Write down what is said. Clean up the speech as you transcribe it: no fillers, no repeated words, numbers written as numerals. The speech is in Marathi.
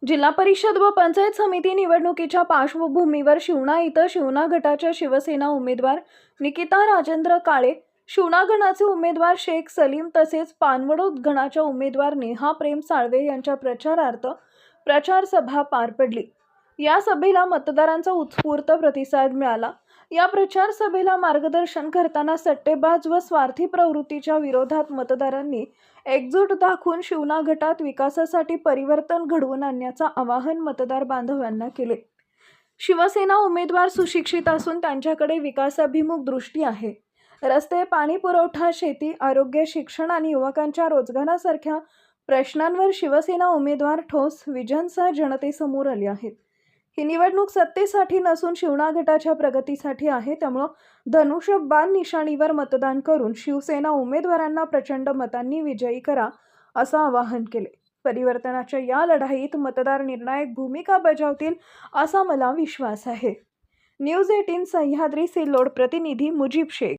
जिल्हा परिषद व पंचायत समिती निवडणुकीच्या पार्श्वभूमीवर शिवणा इथं शिवणा गटाच्या शिवसेना उमेदवार निकिता राजेंद्र काळे, शिवणा गणाचे उमेदवार शेख सलीम तसेच पानवडोद गणाच्या उमेदवार नेहा प्रेम साळवे यांच्या प्रचारार्थ प्रचार सभा पार पडली। या सभेला मतदारांचा उत्स्फूर्त प्रतिसाद मिळाला। या प्रचार सभेला मार्गदर्शन करताना सट्टेबाज व स्वार्थी प्रवृत्तीच्या विरोधात मतदारांनी एकजूट दाखवून शिवणा गटात विकासासाठी परिवर्तन घडवून आणण्याचे आवाहन मतदार बांधवांना केले। शिवसेना उमेदवार सुशिक्षित असून त्यांच्याकडे विकासाभिमुख दृष्टी आहे। रस्ते, पाणी पुरवठा, शेती, आरोग्य, शिक्षण आणि युवकांच्या रोजगारासारख्या प्रश्नांवर शिवसेना उमेदवार ठोस विजनसह जनतेसमोर आले आहेत। ही निवडणूक सत्तेसाठी नसून शिवणा गटाच्या प्रगतीसाठी आहे। त्यामुळे धनुष्यबाण निशाणीवर मतदान करून शिवसेना उमेदवारांना प्रचंड मतांनी विजयी करा असं आवाहन केले। परिवर्तनाच्या या लढाईत मतदार निर्णायक भूमिका बजावतील असा मला विश्वास आहे। न्यूज 18 सह्याद्री सिल्लोड प्रतिनिधी मुजीब शेख।